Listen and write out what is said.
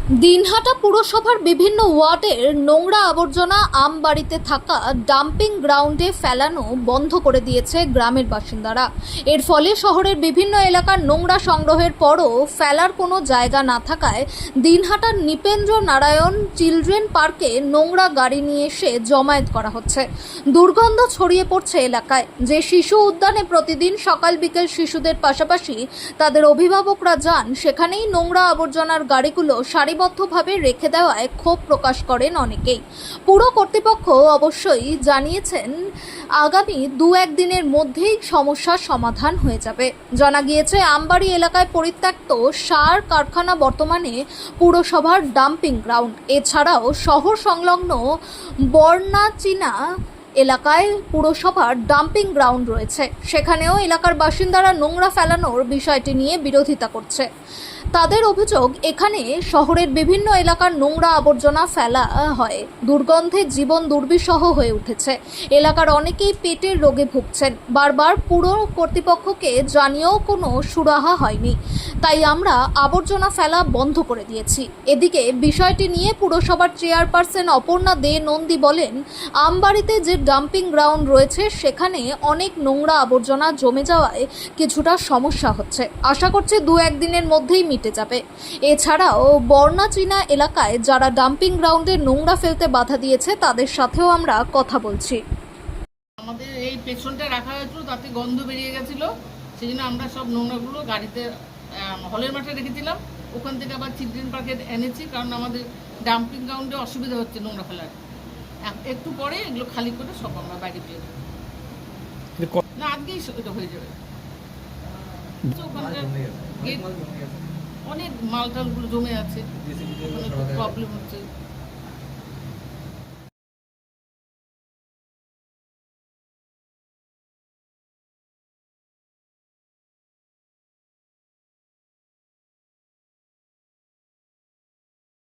দিনহাটা পুরসভার বিভিন্ন ওয়ার্ডের নোংরা আবর্জনা আমবাড়িতে থাকা ডাম্পিং গ্রাউন্ডে ফেলানো বন্ধ করে দিয়েছে গ্রামের বাসিন্দারা। এর ফলে শহরের বিভিন্ন এলাকার নোংরা সংগ্রহের পরও ফেলার কোনো জায়গা না থাকায় দিনহাটার নৃপেন্দ্র নারায়ণ চিলড্রেন পার্কে নোংরা গাড়ি নিয়ে এসে জমায়েত করা হচ্ছে। দুর্গন্ধ ছড়িয়ে পড়ছে এলাকায়। যে শিশু উদ্যানে প্রতিদিন সকাল বিকেল শিশুদের পাশাপাশি তাদের অভিভাবকরা যান, সেখানেই নোংরা আবর্জনার গাড়িগুলো সারিবদ্ধভাবে রেখে দেওয়ায় ক্ষোভ প্রকাশ করেন অনেকেই। পুর কর্তৃপক্ষ অবশ্যই জানিয়েছেন আগামী 2-1 দিনের মধ্যেই সমস্যার সমাধান হয়ে যাবে। জানা গিয়েছে আমবাড়ি এলাকায় পরিত্যক্ত সার কারখানা বর্তমানে পুরসভার ডাম্পিং গ্রাউন্ড। এছাড়াও শহর সংলগ্ন বর্ণাচিনা এলাকায় পুরসভার ডাম্পিং গ্রাউন্ড রয়েছে, সেখানেও এলাকার বাসিন্দারা নোংরা ফেলানোর বিষয়টি নিয়ে বিরোধিতা করছে। তাদের অভিযোগ, এখানে শহরের বিভিন্ন এলাকার নোংরা আবর্জনা ফেলা হয়, দুর্গন্ধে জীবন দুর্বিষহ হয়ে উঠেছে। এলাকার অনেকেই পেটের রোগে ভুগছেন। বারবার পুর কর্তৃপক্ষকে জানিয়েও কোনো সুরাহা হয়নি, তাই আমরা আবর্জনা ফেলা বন্ধ করে দিয়েছি। এদিকে বিষয়টি নিয়ে পুরসভার চেয়ারপারসন অপর্ণা দে নন্দী বলেন, আমবাড়িতে যে ডাম্পিং গ্রাউন্ড রয়েছে সেখানে অনেক নোংরা আবর্জনা জমে যাওয়ায় কিছুটা সমস্যা হচ্ছে। আশা করছে 2-1 দিনের মধ্যেই মিটে যাবে। এছাড়াও বর্ণাচিনা এলাকায় যারা ডাম্পিং গ্রাউন্ডে নোংরা ফেলতে বাধা দিয়েছে তাদের সাথেও আমরা কথা বলছি। আমাদের এই পেছনটা রাখা হয়েছিল, তাতে গন্ধ বেরিয়ে গেছিল, সেই জন্য আমরা সব নোংরাগুলো গাড়িতে হলের মাঠে রেখেছিলাম। ওখান থেকে আবার চিলড্রেন পার্কে এনেছি, কারণ আমাদের ডাম্পিং গ্রাউন্ডে অসুবিধা হচ্ছে নোংরা ফেলার। একটু পরে এগুলো খালি করে সব আমরা বাইরে পেয়ে যাবো। না, আজকেই এটা হয়ে যাবে। অনেক মালটালগুলো জমে আছে, ওখানে প্রবলেম হচ্ছে।